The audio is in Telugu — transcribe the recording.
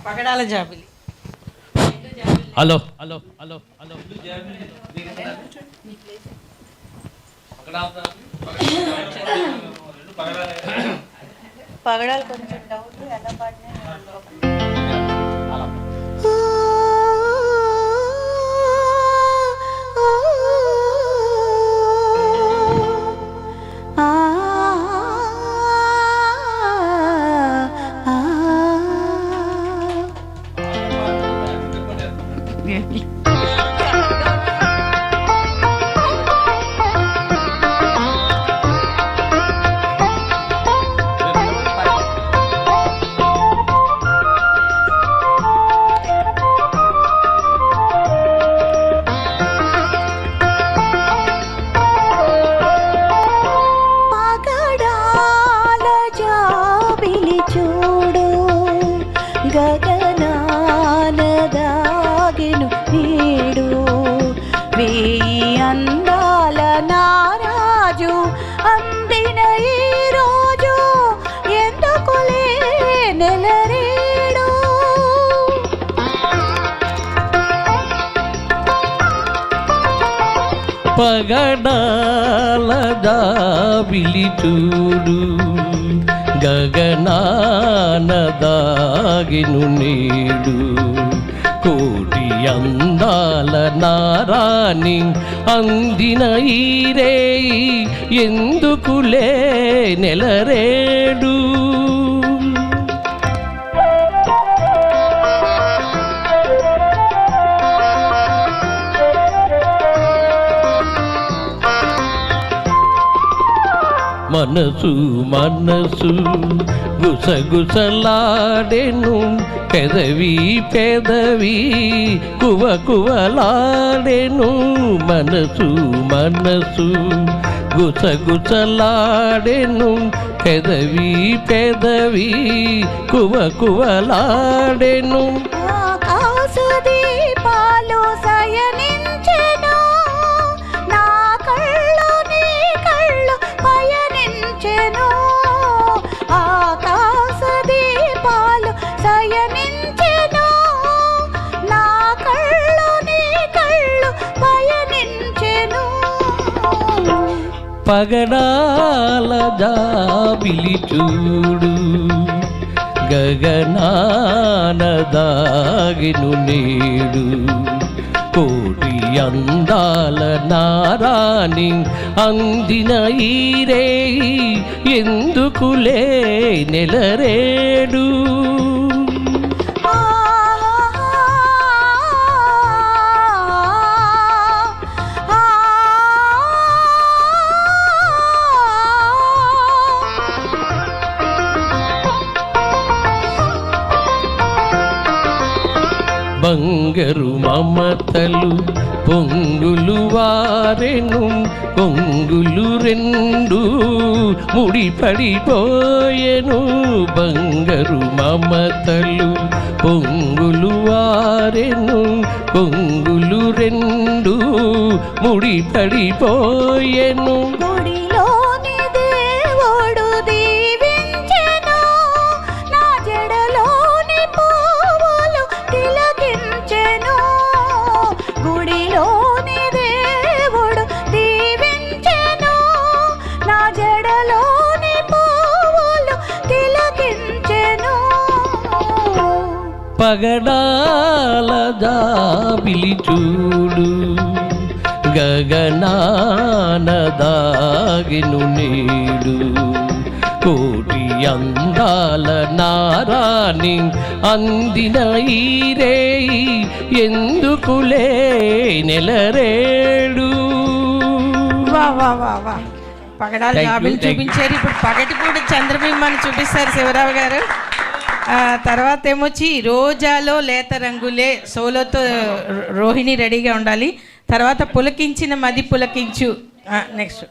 పగడాల జాబిలి. హలో హలో హలో హలో పగడాలు కొంచెం డౌట్ ఎలా పాడినా గగనానదాగిను నీడు వేయి అందాల నారాజు అందిన ఈ రోజు ఎందుకులే నెలరేడు పగడాల జాబిలి చూడు గగనానదాగిను నీడు కోటి అందాల నారాణి అందిన ఈరే ఎందుకులే నెలరేడు మనసు మనసు గుసగుసలాడెను పెదవి పెదవి కువకువలాడెను మనసు మనసు గుసగుసలాడెను పెదవి పెదవి కువకువలాడెను ఆకాశ దీపాలు సయనించెను నా కళ్ళు నీ కళ్ళు పయనించెను ఆకాశ దీపాలు సయనించెను నా కళ్ళు నీ కళ్ళు పయనించెను పగడాల జాబిలి చూడు గగనానదాగిను నేడు కోటి అందాల నారాణి అందిన ఈరే ఎందుకులే నెలరేడు బంగరు మమతలు పొంగులు వారెను కొంగులు రెండు ముడిపడిపోయెను బంగరు మమతలు పొంగులు వారెను కొంగులు రెండు ముడిపడిపోయెను గుడిలోని దేవుడు దీవించెను నా జడలోని పువ్వులు తిలకించెను గుడిలోని దేవుడు దీవించెను నా జడలోని పువ్వులు తిలకించెను పగడాల జాబిలి చూడు గగనానదాగిను నేడు కోటి అందాల నారాణి అందిన ఈరే ఎందుకులే నెలరేడు. వా వా వా వా పగడాల జాబిలి చూపించారు. ఇప్పుడు పగటిపూడి చంద్రబింబాన్ని చూపిస్తారు శివరావు గారు. తర్వాత ఏమొచ్చి రోజాలో లేత రంగులే సోలోతో రోహిణి రెడీగా ఉండాలి. తర్వాత పులకించిన మది పులకించు నెక్స్ట్